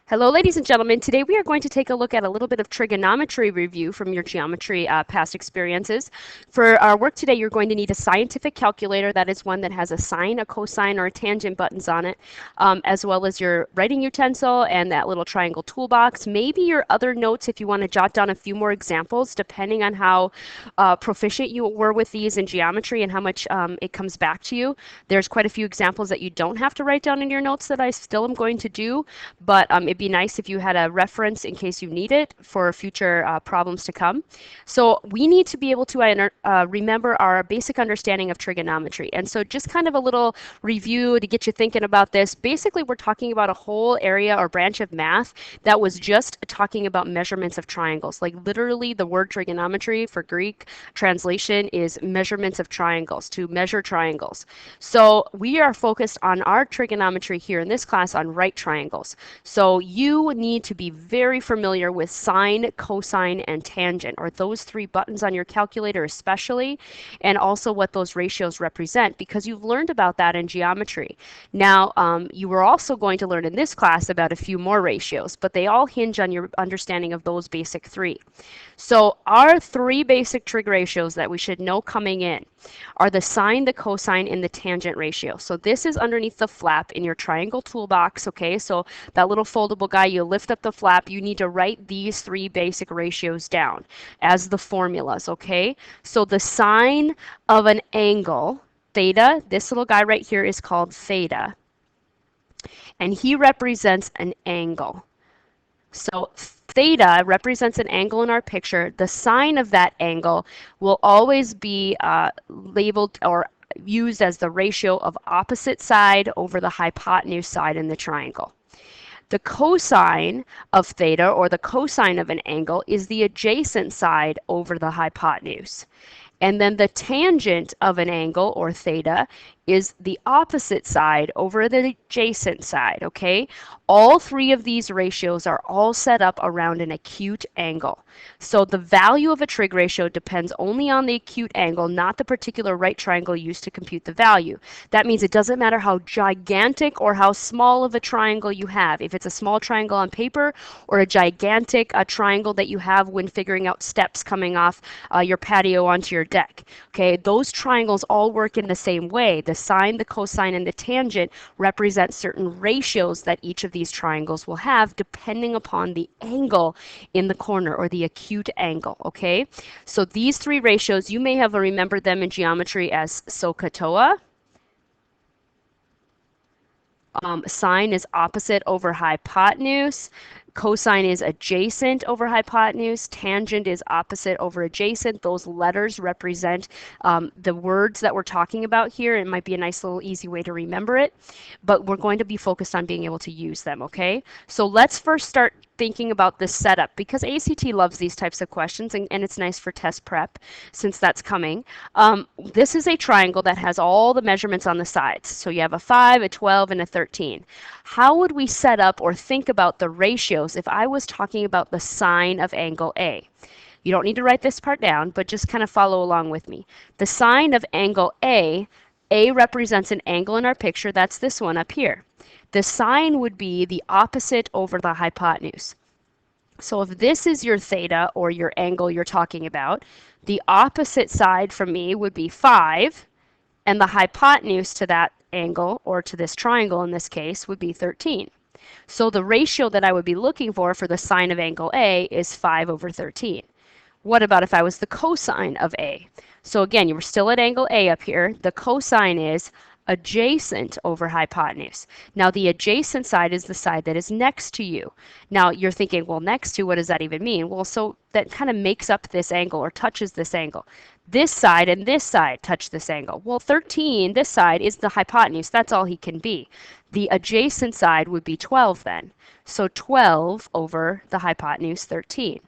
Hello, ladies and gentlemen. Today we are going to take a look at a little bit of trigonometry review from your geometry past experiences. For our work today, you're going to need a scientific calculator. That is one that has a sine, a cosine, or a tangent buttons on it, as well as your writing utensil and that little triangle toolbox. Maybe your other notes if you want to jot down a few more examples, depending on how proficient you were with these in geometry and how much it comes back to you. There's quite a few examples that you don't have to write down in your notes that I still am going to do, but it'd be nice if you had a reference in case you need it for future problems to come. So we need to be able to remember our basic understanding of trigonometry. And so just kind of a little review to get you thinking about this. Basically, we're talking about a whole area or branch of math that was just talking about measurements of triangles. Like literally the word trigonometry for Greek translation is measurements of triangles, to measure triangles. So we are focused on our trigonometry here in this class on right triangles. So you need to be very familiar with sine, cosine, and tangent, or those three buttons on your calculator especially, and also what those ratios represent, because you've learned about that in geometry. Now, you were also going to learn in this class about a few more ratios, but they all hinge on your understanding of those basic three. So our three basic trig ratios that we should know coming in are the sine, the cosine, and the tangent ratio. So this is underneath the flap in your triangle toolbox, okay? So that little foldable guy, you lift up the flap, you need to write these three basic ratios down as the formulas, okay? So the sine of an angle, theta, this little guy right here is called theta, and he represents an angle. So theta represents an angle in our picture. The sine of that angle will always be labeled or used as the ratio of opposite side over the hypotenuse side in the triangle. The cosine of theta, or the cosine of an angle, is the adjacent side over the hypotenuse. And then the tangent of an angle, or theta, is the opposite side over the adjacent side, okay? All three of these ratios are all set up around an acute angle. So the value of a trig ratio depends only on the acute angle, not the particular right triangle used to compute the value. That means it doesn't matter how gigantic or how small of a triangle you have. If it's a small triangle on paper or a gigantic triangle that you have when figuring out steps coming off your patio onto your deck. Okay, those triangles all work in the same way. The sine, the cosine, and the tangent represent certain ratios that each of these triangles will have depending upon the angle in the corner, or the acute angle, okay? So these three ratios, you may have remembered them in geometry as SOHCAHTOA. Sine is opposite over hypotenuse. Cosine is adjacent over hypotenuse. Tangent is opposite over adjacent. Those letters represent the words that we're talking about here. It might be a nice little easy way to remember it, but we're going to be focused on being able to use them, okay? So let's first start thinking about this setup, because ACT loves these types of questions, and it's nice for test prep since that's coming. This is a triangle that has all the measurements on the sides. So you have a 5, a 12, and a 13. How would we set up or think about the ratios if I was talking about the sine of angle A? You don't need to write this part down, but just kind of follow along with me. The sine of angle A represents an angle in our picture. That's this one up here. The sine would be the opposite over the hypotenuse. So if this is your theta, or your angle you're talking about, the opposite side from me would be 5, and the hypotenuse to that angle, or to this triangle in this case, would be 13. So the ratio that I would be looking for the sine of angle A is 5 over 13. What about if I was the cosine of A? So again, you were still at angle A up here. The cosine is adjacent over hypotenuse. Now the adjacent side is the side that is next to you. Now you're thinking, well, next to, what does that even mean? Well, so that kind of makes up this angle, or touches this angle. This side and this side touch this angle. Well, 13, this side, is the hypotenuse. That's all he can be. The adjacent side would be 12 then. So 12 over the hypotenuse, 13.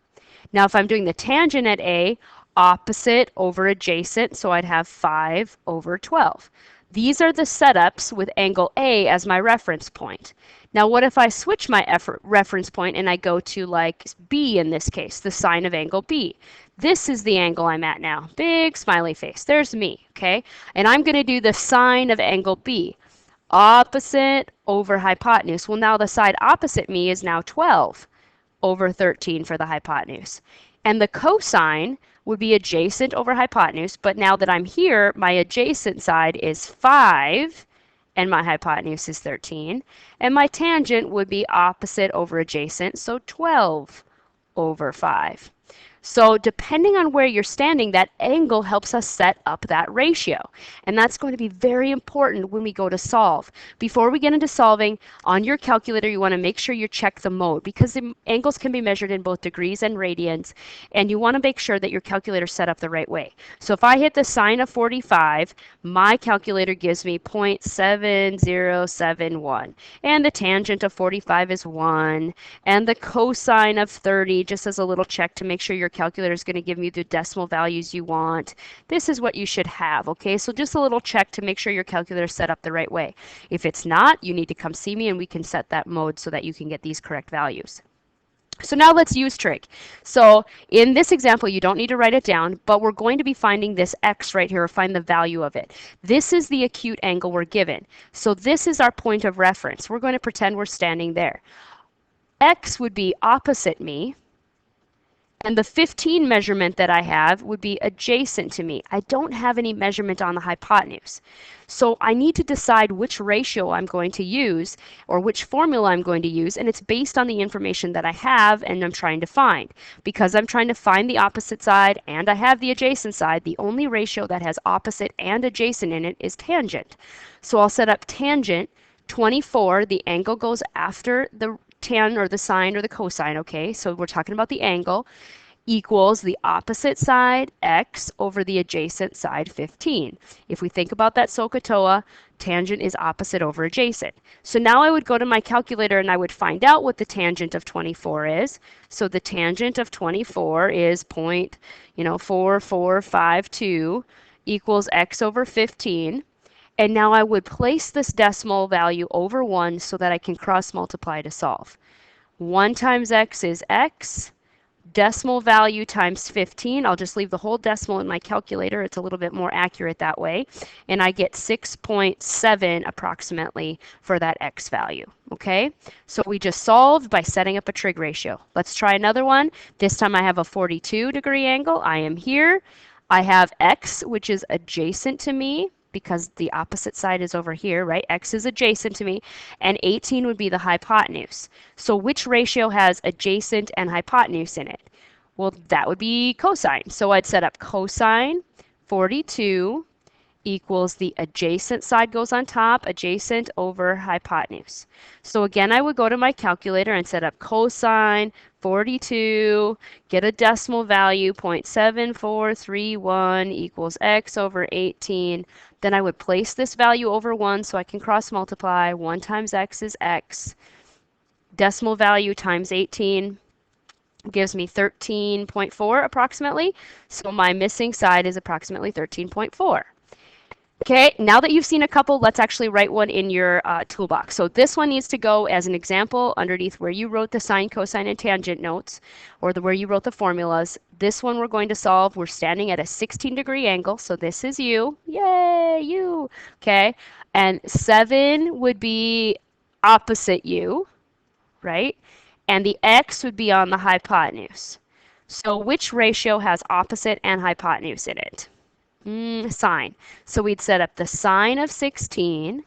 Now if I'm doing the tangent at A, opposite over adjacent, so I'd have 5 over 12. These are the setups with angle A as my reference point. Now what if I switch my reference point and I go to like B in this case, the sine of angle B? This is the angle I'm at now. Big smiley face. There's me, okay? And I'm going to do the sine of angle B. Opposite over hypotenuse. Well, now the side opposite me is now 12 over 13 for the hypotenuse. And the cosine would be adjacent over hypotenuse, but now that I'm here, my adjacent side is 5 and my hypotenuse is 13. And my tangent would be opposite over adjacent, so 12 over 5. So depending on where you're standing, that angle helps us set up that ratio. And that's going to be very important when we go to solve. Before we get into solving, on your calculator, you want to make sure you check the mode because the angles can be measured in both degrees and radians. And you want to make sure that your calculator is set up the right way. So if I hit the sine of 45, my calculator gives me 0.7071. And the tangent of 45 is 1. And the cosine of 30, just as a little check to make sure your calculator is going to give you the decimal values you want. This is what you should have, okay? So just a little check to make sure your calculator is set up the right way. If it's not, you need to come see me and we can set that mode so that you can get these correct values. So now let's use trig. So in this example, you don't need to write it down, but we're going to be finding this x right here, or find the value of it. This is the acute angle we're given. So this is our point of reference. We're going to pretend we're standing there. X would be opposite me, and the 15 measurement that I have would be adjacent to me. I don't have any measurement on the hypotenuse. So I need to decide which ratio I'm going to use or which formula I'm going to use, and it's based on the information that I have and I'm trying to find. Because I'm trying to find the opposite side and I have the adjacent side, the only ratio that has opposite and adjacent in it is tangent. So I'll set up tangent 24, the angle goes after the tan or the sine or the cosine, okay? So we're talking about the angle, equals the opposite side, x, over the adjacent side, 15. If we think about that SOHCAHTOA, tangent is opposite over adjacent. So now I would go to my calculator and I would find out what the tangent of 24 is. So the tangent of 24 is 0.4452 equals x over 15. And now I would place this decimal value over 1 so that I can cross multiply to solve. 1 times x is x. Decimal value times 15. I'll just leave the whole decimal in my calculator. It's a little bit more accurate that way. And I get 6.7 approximately for that x value. Okay? So we just solved by setting up a trig ratio. Let's try another one. This time I have a 42-degree angle. I am here. I have x, which is adjacent to me, because the opposite side is over here, right? X is adjacent to me, and 18 would be the hypotenuse. So which ratio has adjacent and hypotenuse in it? Well, that would be cosine. So I'd set up cosine 42 equals the adjacent side goes on top, adjacent over hypotenuse. So again, I would go to my calculator and set up cosine 42, get a decimal value, 0.7431 equals x over 18. Then I would place this value over 1 so I can cross multiply. 1 times x is x. Decimal value times 18 gives me 13.4 approximately. So my missing side is approximately 13.4. Okay, now that you've seen a couple, let's actually write one in your toolbox. So this one needs to go as an example underneath where you wrote the sine, cosine, and tangent notes, or where you wrote the formulas. This one we're going to solve. We're standing at a 16-degree angle, so this is you. Yay, you. Okay, and 7 would be opposite you, right? And the x would be on the hypotenuse. So which ratio has opposite and hypotenuse in it? Sine. So we'd set up the sine of 16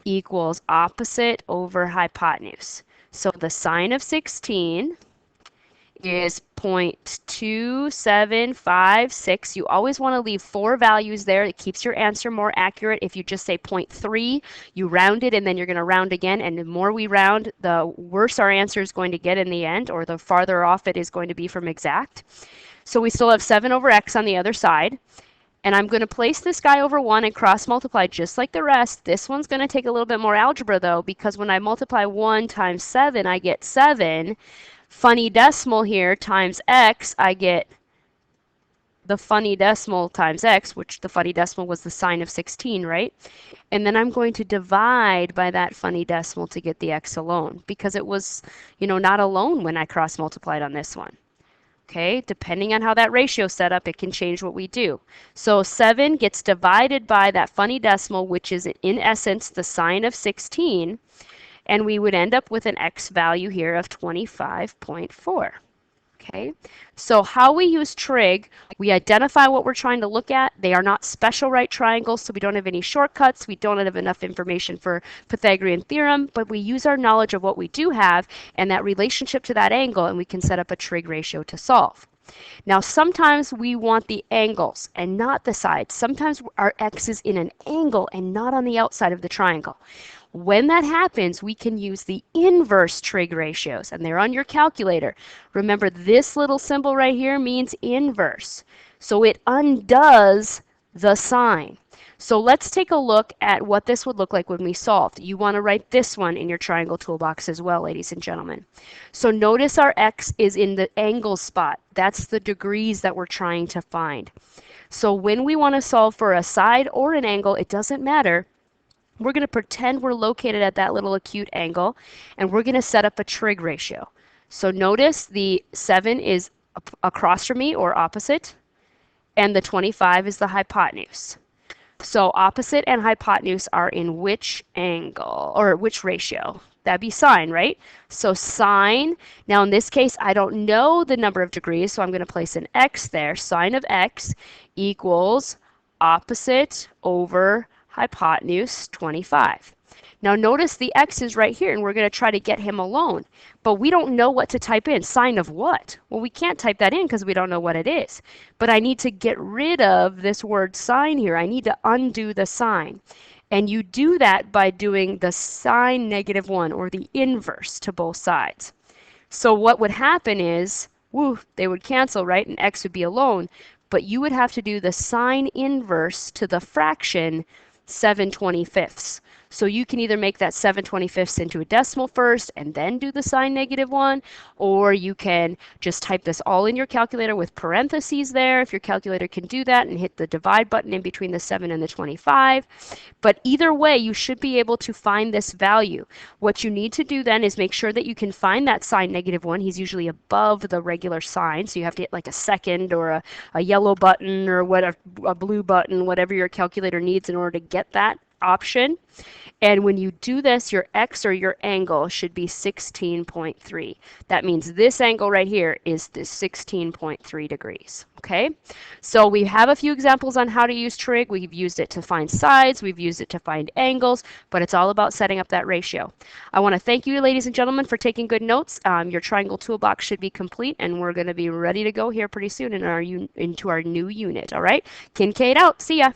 equals opposite over hypotenuse. So the sine of 16 is 0.2756. You always want to leave 4 values there. It keeps your answer more accurate. If you just say 0.3, you round it and then you're going to round again. And the more we round, the worse our answer is going to get in the end, or the farther off it is going to be from exact. So we still have 7 over x on the other side. And I'm going to place this guy over 1 and cross multiply just like the rest. This one's going to take a little bit more algebra though, because when I multiply 1 times 7, I get 7. Funny decimal here times x, I get the funny decimal times x, which the funny decimal was the sine of 16, right? And then I'm going to divide by that funny decimal to get the x alone, because it was, not alone when I cross multiplied on this one. Okay, depending on how that ratio is set up, it can change what we do. So 7 gets divided by that funny decimal, which is in essence the sine of 16, and we would end up with an x value here of 25.4. Okay, so how we use trig, we identify what we're trying to look at. They are not special right triangles, so we don't have any shortcuts. We don't have enough information for Pythagorean theorem, but we use our knowledge of what we do have and that relationship to that angle, and we can set up a trig ratio to solve. Now, sometimes we want the angles and not the sides. Sometimes our x is in an angle and not on the outside of the triangle. When that happens, we can use the inverse trig ratios, and they're on your calculator. Remember, this little symbol right here means inverse. So it undoes the sign. So let's take a look at what this would look like when we solved. You want to write this one in your triangle toolbox as well, ladies and gentlemen. So notice our x is in the angle spot. That's the degrees that we're trying to find. So when we want to solve for a side or an angle, it doesn't matter. We're going to pretend we're located at that little acute angle, and we're going to set up a trig ratio. So notice the 7 is across from me, or opposite, and the 25 is the hypotenuse. So opposite and hypotenuse are in which angle, or which ratio? That'd be sine, right? So sine, now in this case, I don't know the number of degrees, so I'm going to place an x there. Sine of x equals opposite over hypotenuse 25. Now notice the x is right here, and we're going to try to get him alone. But we don't know what to type in. Sine of what? Well, we can't type that in because we don't know what it is. But I need to get rid of this word sine here. I need to undo the sign. And you do that by doing the sine -1, or the inverse to both sides. So what would happen is, woo, they would cancel, right? And x would be alone. But you would have to do the sine inverse to the fraction 7/25. So you can either make that 7/25 into a decimal first and then do the sine -1, or you can just type this all in your calculator with parentheses there, if your calculator can do that, and hit the divide button in between the 7 and the 25. But either way, you should be able to find this value. What you need to do then is make sure that you can find that sine -1. He's usually above the regular sign, so you have to hit like a second or a yellow button or a blue button, whatever your calculator needs in order to get that option. And when you do this, your x, or your angle, should be 16.3. That means this angle right here is the 16.3 degrees. Okay, so we have a few examples on how to use trig. We've used it to find sides, we've used it to find angles, but it's all about setting up that ratio. I want to thank you, ladies and gentlemen, for taking good notes. Your triangle toolbox should be complete, and we're going to be ready to go here pretty soon into our new unit. All right, Kincaid out. See ya.